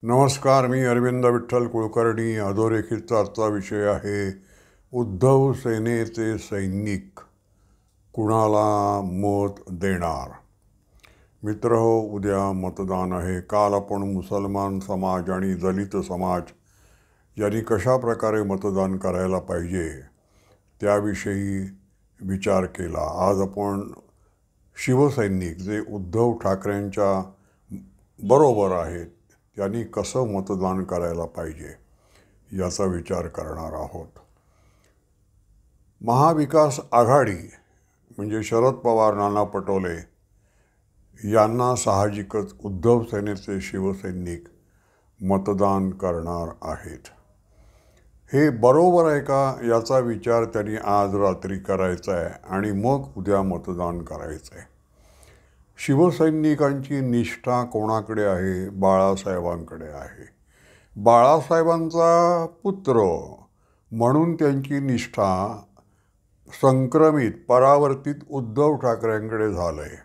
नमस्कार. मी अरविंद विठ्ठल कुलकर्णी. अधोरेखितचा आजचा विषय आहे उद्धव सेनेचे सैनिक कुणाला मत देणार. मित्रहो, उद्या मतदान आहे. काल आपण मुसलमान समाज आणि दलित समाज यांनी कशा प्रकारे मतदान करायला पाहिजे त्याविषयी विचार केला. आज आपण शिवसैनिक जे उद्धव ठाकरेंच्या बरोबर आहेत त्यांनी कसं मतदान करायला पाहिजे याचा विचार करणार आहोत. महाविकास आघाडी म्हणजे शरद पवार, नाना पटोले यांना साहजिकच उद्धव सेनेचे शिवसैनिक मतदान करणार आहेत. हे बरोबर आहे का याचा विचार त्यांनी आज रात्री करायचा आहे आणि मग उद्या मतदान करायचं आहे. शिवसैनिकांची निष्ठा कोणाकडे आहे? बाळासाहेबांकडे आहे. बाळासाहेबांचा पुत्र म्हणून त्यांची निष्ठा संक्रमित परावर्तित उद्धव ठाकरेंकडे झालं आहे.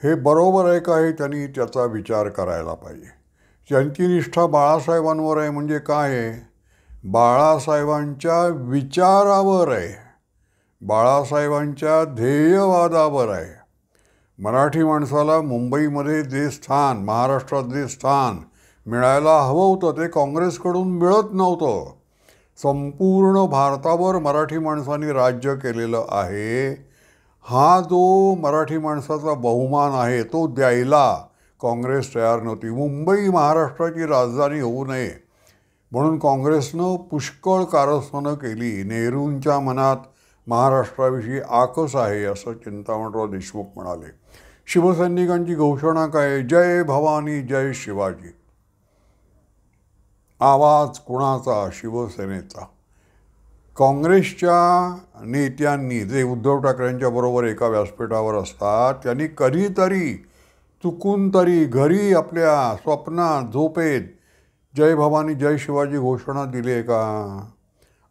हे बरोबर आहे का हे त्यांनी त्याचा विचार करायला पाहिजे. त्यांची निष्ठा बाळासाहेबांवर आहे म्हणजे काय आहे? बाळासाहेबांच्या विचारावर आहे, बाळासाहेबांच्या ध्येयवादावर आहे. मराठी माणसाला मुंबईमध्ये जे स्थान, महाराष्ट्रात जे स्थान मिळायला हवं होतं ते काँग्रेसकडून मिळत नव्हतं. संपूर्ण भारतावर मराठी माणसांनी राज्य केलेलं आहे. हा जो मराठी माणसाचा बहुमान आहे तो द्यायला काँग्रेस तयार नव्हती. मुंबई महाराष्ट्राची राजधानी होऊ नये म्हणून काँग्रेसनं पुष्कळ कारस्थानं केली. नेहरूंच्या मनात महाराष्ट्राविषयी आकस आहे असं चिंतामणराव देशमुख म्हणाले. शिवसैनिकांची घोषणा काय? जय भवानी जय शिवाजी. आवाज कुणाचा? शिवसेनेचा. काँग्रेसच्या नेत्यांनी जे उद्धव ठाकरेंच्या बरोबर एका व्यासपीठावर असतात त्यांनी कधीतरी चुकून तरी घरी आपल्या स्वप्नात झोपेत जय भवानी जय शिवाजी घोषणा दिली आहे का?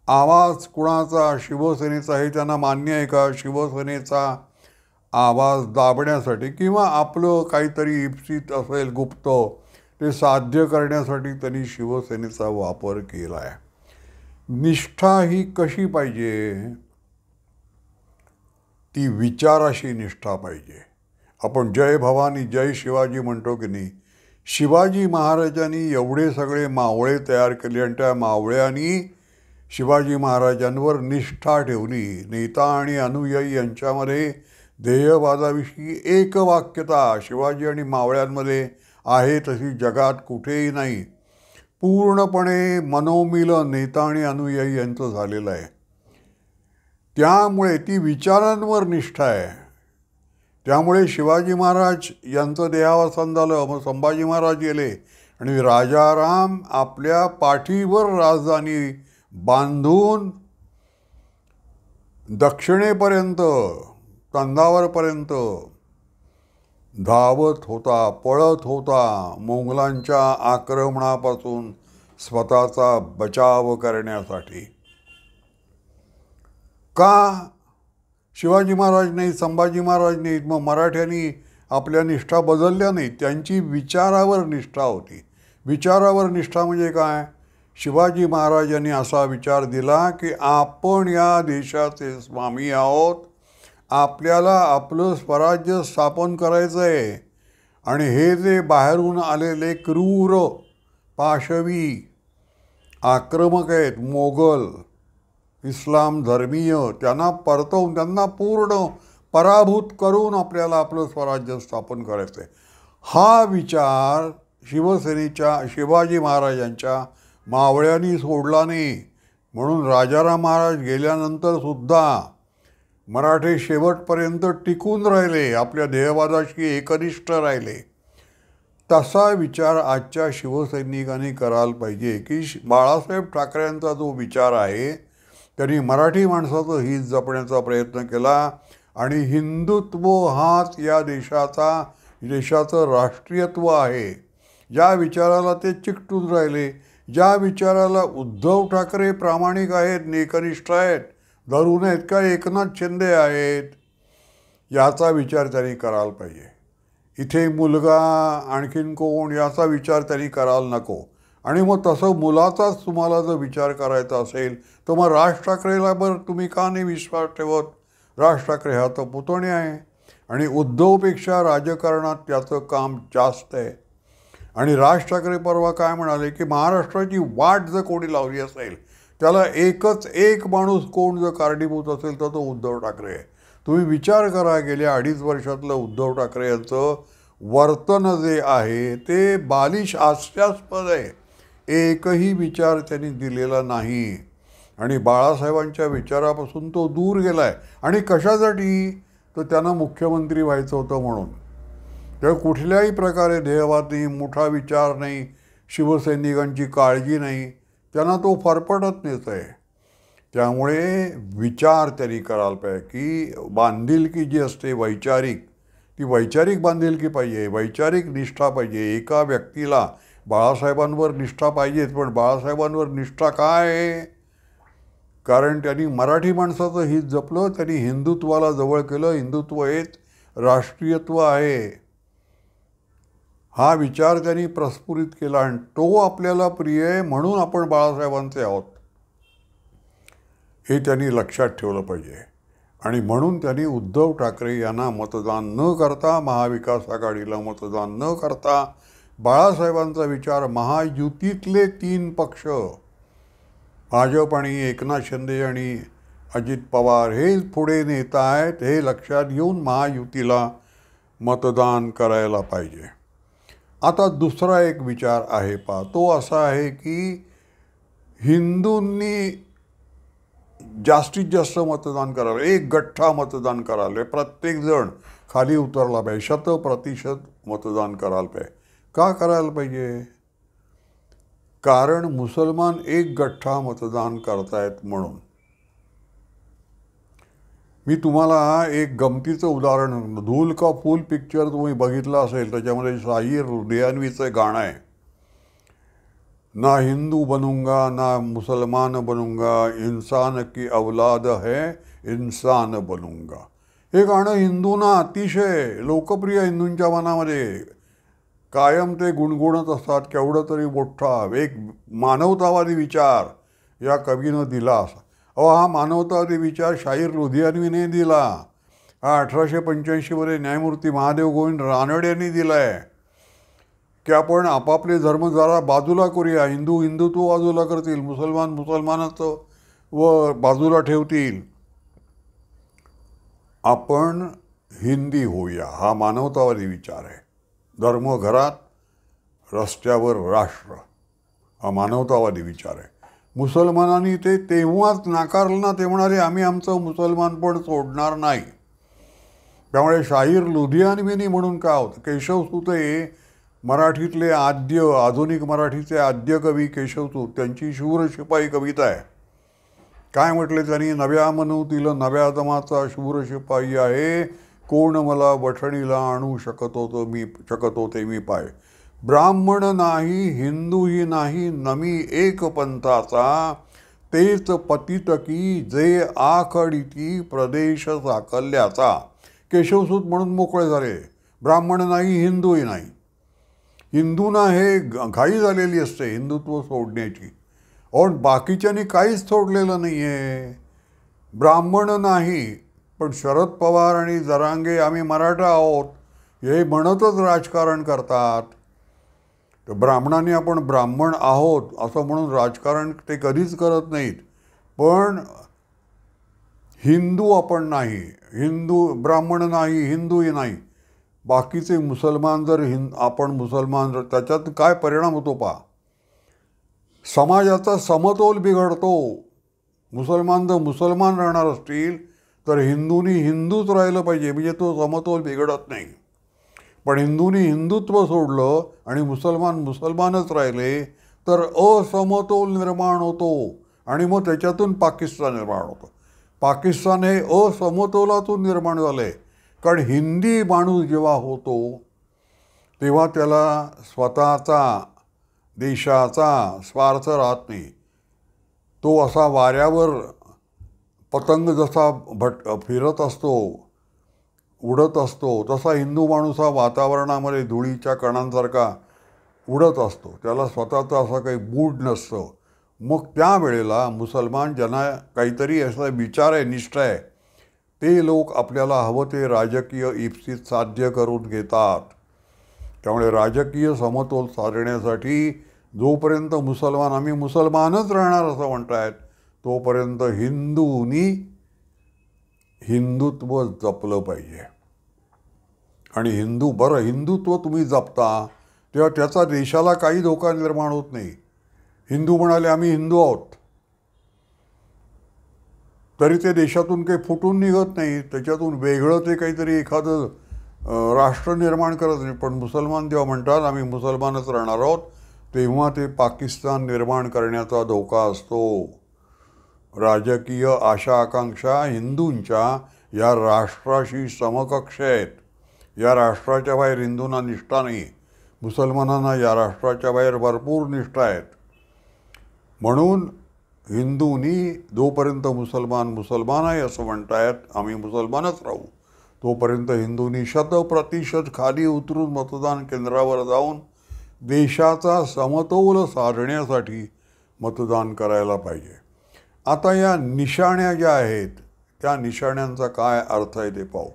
आवाज कुणाचा? शिवसेनेचा. हे त्यांना मान्य आहे का? शिवसेनेचा आवाज दाबण्यासाठी किंवा आपलं काहीतरी इप्सित असेल गुप्त ते साध्य करण्यासाठी त्यांनी शिवसेनेचा वापर केला आहे. निष्ठा ही कशी पाहिजे? ती विचाराशी निष्ठा पाहिजे. आपण जय भवानी जय शिवाजी म्हणतो की नाही, शिवाजी महाराजांनी एवढे सगळे मावळे तयार केले आणि त्या मावळ्यांनी शिवाजी महाराजांवर निष्ठा ठेवली. नेता आणि अनुयायी यांच्यामध्ये ध्येयवादाविषयी एकवाक्यता शिवाजी आणि मावळ्यांमध्ये आहे तशी जगात कुठेही नाही. पूर्णपणे मनोमिलन नेता आणि अनुयायी यांचं झालेलं आहे. त्यामुळे ती विचारांवर निष्ठा आहे. त्यामुळे शिवाजी महाराज यांचं देहावसान झालं, मग संभाजी महाराज गेले आणि राजाराम आपल्या पाठीवर राजधानी बांधून दक्षिणेपर्यंत तंदावरपर्यंत धावत होता, पळत होता मोंगलांच्या आक्रमणापासून स्वतःचा बचाव करण्यासाठी. का? शिवाजी महाराज नाही, संभाजी महाराज नाहीत, मग मराठ्यांनी आपल्या निष्ठा बदलल्या नाहीत. त्यांची विचारावर निष्ठा होती. विचारावर निष्ठा म्हणजे काय? शिवाजी महाराजांनी असा विचार दिला की आपण या देशाचे स्वामी आहोत, आपल्याला आपलं स्वराज्य स्थापन करायचं आहे आणि हे जे बाहेरून आलेले क्रूर पाशवी आक्रमक आहेत, मोगल इस्लाम धर्मीय, त्यांना परतवून त्यांना पूर्ण पराभूत करून आपल्याला आपलं स्वराज्य स्थापन करायचं आहे. हा विचार शिवसेनेच्या शिवाजी महाराजांच्या मावळ्यांनी सोडला नाही. म्हणून राजाराम महाराज गेल्यानंतर सुद्धा मराठे शेवटपर्यंत टिकून राहिले, आपल्या ध्येयवादाशी एकनिष्ठ राहिले. तसा विचार आजच्या शिवसैनिकांनी करायला पाहिजे की बाळासाहेब ठाकरेंचा जो विचार आहे त्यांनी मराठी माणसाचं हित जपण्याचा प्रयत्न केला आणि हिंदुत्व हाच या देशाचं राष्ट्रीयत्व आहे. ज्या विचाराला ते चिकटून राहिले, ज्या विचाराला उद्धव ठाकरे प्रामाणिक आहेत, एकनिष्ठ आहेत, धरून आहेत का एकनाथ शिंदे आहेत, याचा विचार त्यांनी करायला पाहिजे. इथे मुलगा आणखीन कोण याचा विचार त्यांनी करायला नको. आणि मग तसं मुलाचाच तुम्हाला जर विचार करायचा असेल तर मग राज ठाकरेला बरं तुम्ही का नाही विश्वास ठेवत? राज ठाकरे हा तर पुतणे आहे आणि उद्धवपेक्षा राजकारणात त्याचं काम जास्त आहे. आणि राज ठाकरे परवा काय म्हणाले की महाराष्ट्राची वाट जर कोणी लावली असेल त्याला एकच एक माणूस कोण जर कारणीभूत असेल तर तो उद्धव ठाकरे आहे. तुम्ही विचार करा गेल्या 2.5 वर्षातलं उद्धव ठाकरे यांचं वर्तन जे आहे ते बालिश हास्यास्पद आहे. एकही विचार त्यांनी दिलेला नाही आणि बाळासाहेबांच्या विचारापासून तो दूर गेला आहे. आणि कशासाठी? तर त्यांना मुख्यमंत्री व्हायचं होतं म्हणून. तेव्हा कुठल्याही प्रकारे ध्येयवाद नाही, मोठा विचार नाही, शिवसैनिकांची काळजी नाही, त्यांना तो फरफटत नेत आहे. त्यामुळे विचार त्यांनी करायला पाहिजे की बांधिलकी जी असते वैचारिक, ती वैचारिक बांधिलकी पाहिजे, वैचारिक निष्ठा पाहिजे. एका व्यक्तीला बाळासाहेबांवर निष्ठा पाहिजेच, पण बाळासाहेबांवर निष्ठा काय आहे? कारण त्यांनी मराठी माणसाचं हित जपलं, त्यांनी हिंदुत्वाला जवळ केलं. हिंदुत्व हेच राष्ट्रीयत्व आहे हा विचार त्यांनी प्रस्फुरित केला आणि तो आपल्याला प्रिय आहे म्हणून आपण बाळासाहेबांचे आहोत हे त्यांनी लक्षात ठेवलं पाहिजे. आणि म्हणून त्यांनी उद्धव ठाकरे यांना मतदान न करता, महाविकास आघाडीला मतदान न करता, बाळासाहेबांचा विचार महायुतीतले 3 पक्ष भाजप आणि एकनाथ शिंदे आणि अजित पवार हे पुढे नेता आहेत हे लक्षात घेऊन महायुतीला मतदान करायला पाहिजे. आता दुसरा एक विचार आहे तो असा आहे की हिंदूंनी जास्तीत जास्त मतदान करावं, एक गठ्ठा मतदान करावं, प्रत्येकजण खाली उतरला पाहिजे, 100% मतदान करायला पाहिजे. का करायला पाहिजे? कारण मुसलमान एक गठ्ठा मतदान करतायत म्हणून. मी तुम्हाला एक गमतीचं उदाहरण, धूल का फूल पिक्चर तुम्ही बघितलं असेल, त्याच्यामध्ये शाहीर लुधियानवीचं गाणं आहे, ना हिंदू बनूंगा ना मुसलमान बनूंगा, इंसान की औलाद है इंसान बनूंगा. हे गाणं हिंदूंना अतिशय लोकप्रिय, हिंदूंच्या मनामध्ये कायम ते गुणगुणत असतात. केवढं तरी मोठा एक मानवतावादी विचार या कवीनं दिला. हा मानवतावादी विचार शाहीर लुधियानवीने दिला. हा 1885 न्यायमूर्ती महादेव गोविंद रानडे यांनी दिला आहे की आपण आपापले धर्म जरा बाजूला करूया, हिंदू हिंदुत्व बाजूला करतील, मुसलमान मुसलमानाचं व बाजूला ठेवतील, आपण हिंदी होऊया. हा मानवतावादी विचार आहे. धर्म घरात, रस्त्यावर राष्ट्र, हा मानवतावादी विचार आहे. मुसलमानांनी ते तेव्हाच नाकारलं ना, ते म्हणाले आम्ही आमचं मुसलमानपण सोडणार नाही. त्यामुळे शाहीर लुधियानवीनी म्हणून काय होतं, केशवसूत हे मराठीतले आद्य, आधुनिक मराठीचे आद्य कवी केशवसूत, त्यांची शूर शिपाई कविता आहे. काय म्हटले त्यांनी, नव्या मनूतील नव्या दमाचा शूर शिपाई आहे, कोण मला बठणीला आणू शकत होते मी पाय. ब्राह्मण नाही हिंदूही नाही नमी एक पंथाचा, तेच पतित की जे आखडीती प्रदेश साकल्याचा. केशवसूत म्हणून मोकळे झाले. ब्राह्मण नाही हिंदूही नाही. हिंदूंना हे घाई झालेली असते हिंदुत्व सोडण्याची, और बाकीच्यांनी काहीच सोडलेलं नाही आहे. ब्राह्मण नाही, पण शरद पवार आणि जरांगे आम्ही मराठा आहोत हे म्हणतच राजकारण करतात. तर ब्राह्मणांनी आपण ब्राह्मण आहोत असं म्हणून राजकारण ते कधीच करत नाहीत. पण हिंदू आपण नाही, हिंदू ब्राह्मण नाही हिंदूही नाही. बाकीचे मुसलमान जर आपण मुसलमान जर, त्याच्यात काय परिणाम होतो पहा. समाजाचा समतोल बिघडतो. मुसलमान जर मुसलमान राहणार असतील तर हिंदूंनी हिंदूच राहिलं पाहिजे, म्हणजे तो समतोल बिघडत नाही. पण हिंदूंनी हिंदुत्व सोडलं आणि मुसलमान मुसलमानच राहिले तर असमतोल निर्माण होतो आणि मग त्याच्यातून पाकिस्तान निर्माण होतं. पाकिस्तान हे असमतोलातून निर्माण झालं आहे. कारण हिंदी माणूस जेव्हा होतो तेव्हा त्याला स्वतःचा देशाचा स्वार्थ राहत नाही. तो असा वाऱ्यावर पतंग जसा फिरत असतो, उडत असतो तसा हिंदू माणूस हा वातावरणामध्ये धुळीच्या कणांसारखा उडत असतो. त्याला स्वतःचं असं काही मूड नसतं. मग त्यावेळेला मुसलमान ज्यांना काहीतरी असा विचार आहे, निष्ठा आहे, ते लोक आपल्याला हवं ते राजकीय इप्सित साध्य करून घेतात. त्यामुळे राजकीय समतोल साधण्यासाठी जोपर्यंत आम्ही मुसलमानच राहणार असं म्हणतायत, तोपर्यंत हिंदूंनी हिंदुत्व जपलं पाहिजे. आणि हिंदुत्व तुम्ही जपता तेव्हा त्याचा देशाला काही धोका निर्माण होत नाही. हिंदू म्हणाले आम्ही हिंदू आहोत, तरी ते देशातून काही फुटून निघत नाही, त्याच्यातून वेगळं ते काहीतरी एखादं राष्ट्र निर्माण करत नाही. पण मुसलमान जेव्हा म्हणतात आम्ही मुसलमानच राहणार आहोत, तेव्हा ते पाकिस्तान निर्माण करण्याचा धोका असतो. राजकीय आशा आकांक्षा हिंदूंच्या या राष्ट्राशी समकक्ष आहेत. या राष्ट्राच्या बाहेर हिंदूंना निष्ठा नाही, मुसलमानांना या राष्ट्राच्या बाहेर भरपूर निष्ठा आहेत. म्हणून हिंदूंनी जोपर्यंत मुसलमान आहे असं म्हणतायत, आम्ही मुसलमानच राहू, तोपर्यंत हिंदूंनी 100% खाली उतरून मतदान केंद्रावर जाऊन देशाचा समतोल साधण्यासाठी मतदान करायला पाहिजे. आता या निशाण्या ज्या आहेत त्या निशाण्यांचा काय अर्थ आहे ते पाहू.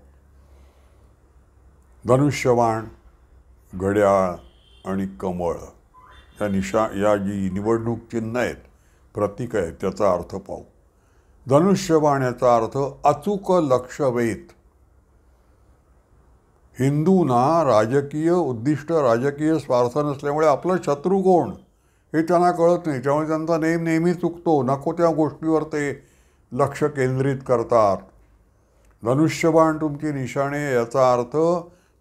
धनुष्यबाण, घड्याळ आणि कमळ या जी निवडणूक चिन्ह आहेत, प्रतीक आहेत, त्याचा अर्थ पाहू. धनुष्यबाण याचा अर्थ अचूक लक्षवेध. हिंदूंना राजकीय उद्दिष्ट, राजकीय स्वार्थ नसल्यामुळे आपलं शत्रू कोण हे त्यांना कळत नाही. त्यामुळे त्यांचा नेहमी चुकतो. नको त्या गोष्टीवर ते लक्ष केंद्रित करतात. धनुष्यबाण तुमची निशाणे, याचा अर्थ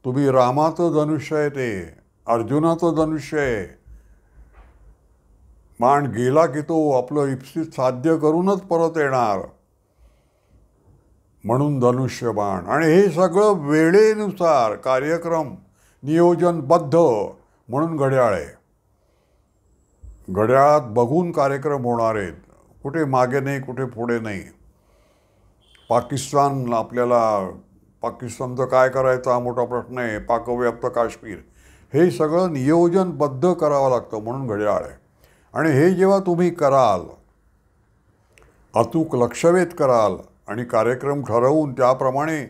तुम्ही रामाचं धनुष्य आहे, ते अर्जुनाचं धनुष्य आहे. बाण गेला की तो आपलं इप्सित साध्य करूनच परत येणार, म्हणून धनुष्यबाण. आणि हे सगळं वेळेनुसार कार्यक्रम नियोजनबद्ध, म्हणून घड्याळ आहे. घड्याळात बघून कार्यक्रम होणार आहेत, कुठे मागे नाही, कुठे पुढे नाही. पाकिस्तानचं काय करायचं हा मोठा प्रश्न आहे. पाकव्याप्त काश्मीर, हे सगळं नियोजनबद्ध करावं लागतं, म्हणून घड्याळ आहे. आणि हे जेव्हा तुम्ही कराल, अचूक लक्षवेध कराल आणि कार्यक्रम ठरवून त्याप्रमाणे,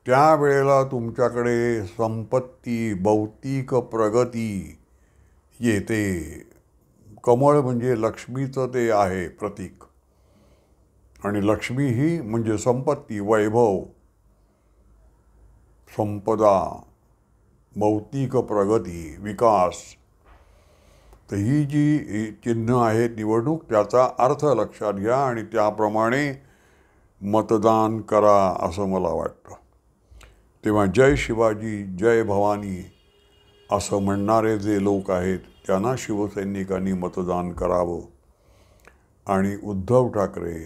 त्यावेळेला तुमच्याकडे संपत्ती, भौतिक प्रगती येते. कमळ म्हणजे लक्ष्मीचं ते आहे प्रतीक. आणि लक्ष्मी ही म्हणजे संपत्ती, वैभव, संपदा, भौतिक प्रगती, विकास. तर ही जी चिन्ह आहेत निवडणूक, त्याचा अर्थ लक्षात घ्या आणि त्याप्रमाणे मतदान करा असं मला वाटतं. तेव्हा जय शिवाजी, जय भवानी असं म्हणणारे जे लोक आहेत त्यांना शिवसैनिकांनी मतदान करावं. आणि उद्धव ठाकरे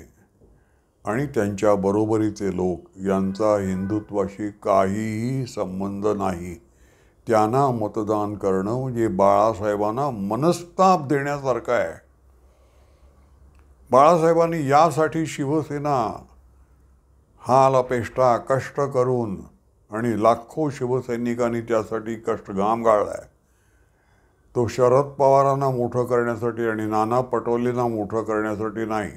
आणि त्यांच्या बरोबरीचे लोक यांचा हिंदुत्वाशी काहीही संबंध नाही, त्यांना मतदान करणं म्हणजे बाळासाहेबांना मनस्ताप देण्यासारखं आहे. बाळासाहेबांनी यासाठी शिवसेना हाल अपेष्टा कष्ट करून आणि लाखो शिवसैनिकांनी त्यासाठी घाम गाळला आहे. तो शरद पवारांना मोठं करण्यासाठी आणि नाना पटोलेंना मोठं करण्यासाठी नाही.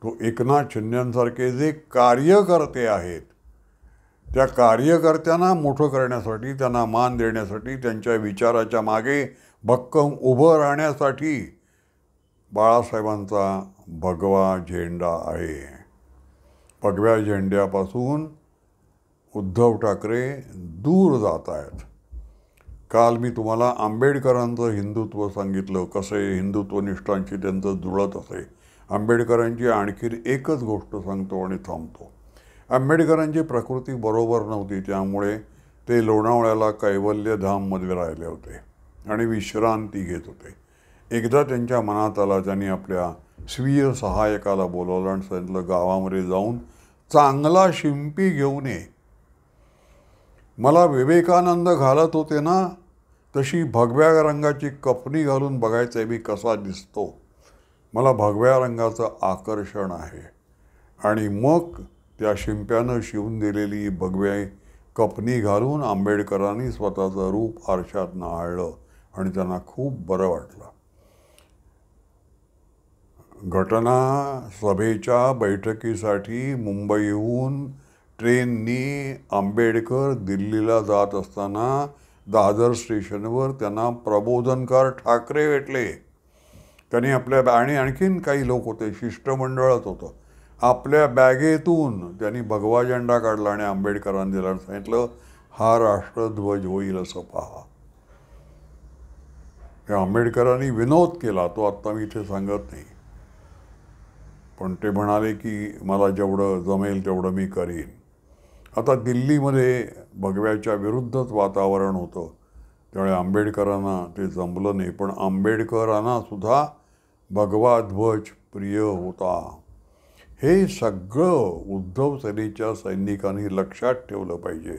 तो एकनाथ शिंदेसारखे जे कार्यकर्ते आहेत त्या कार्यकर्त्यांना मोठं करण्यासाठी, त्यांना मान देण्यासाठी, त्यांच्या विचाराच्या मागे भक्कम उभं राहण्यासाठी बाळासाहेबांचा भगवा झेंडा आहे. भगव्या झेंड्यापासून उद्धव ठाकरे दूर जात आहेत. काल मी तुम्हाला आंबेडकरांचं हिंदुत्व सांगितलं, कसं हिंदुत्वनिष्ठांशी त्यांचं जुळत असे. आंबेडकरांची आणखी एकच गोष्ट सांगतो आणि थांबतो. आंबेडकरांची प्रकृती बरोबर नव्हती, त्यामुळे ते लोणावळ्याला कैवल्यधाममध्ये राहिले होते आणि विश्रांती घेत होते. एकदा त्यांच्या मनात आला, त्यांनी आपल्या स्वीय सहायकाला बोलावलं आणि सांगितलं, गावामध्ये जाऊन चांगला शिंपी घेऊन ये. मला विवेकानंद घालत होते ना, तशी भगव्या रंगाची कपनी घालून बघायचं मी कसा दिसतो. मला भगव्या रंगाचं आकर्षण आहे. आणि मग त्या शिंप्यानं शिवून दिलेली भगव्या कपनी घालून आंबेडकरांनी स्वतःचं रूप आरशात न्हाळलं आणि त्यांना खूप बरं वाटलं. घटना सभेच्या बैठकीसाठी मुंबईहून ट्रेननी आंबेडकर दिल्लीला जात असताना दादर स्टेशनवर त्यांना प्रबोधनकार ठाकरे भेटले. त्यांनी आपल्या आणि आणखीन काही लोक होते, शिष्टमंडळच होतं. आपल्या बॅगेतून त्यांनी भगवा झेंडा काढला आणि आंबेडकरांनी दिला, सांगितलं हा राष्ट्रध्वज होईल असं पहा. आंबेडकरांनी विनोद केला, तो आत्ता मी इथे सांगत नाही, पण ते म्हणाले की मला जेवढं जमेल तेवढं मी करीन. आता दिल्लीमध्ये भगव्याच्या विरुद्धच वातावरण होतं, त्यामुळे आंबेडकरांना ते जमलं नाही. पण आंबेडकरांना सुद्धा भगवा ध्वज प्रिय होता. हे सगळं उद्धव सेनेच्या सैनिकांनी लक्षात ठेवलं पाहिजे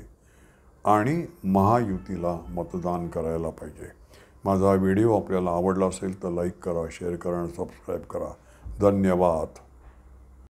आणि महायुतीला मतदान करायला पाहिजे. माझा व्हिडिओ आपल्याला आवडला असेल तर लाईक करा, शेअर करा आणि सबस्क्राईब करा. धन्यवाद.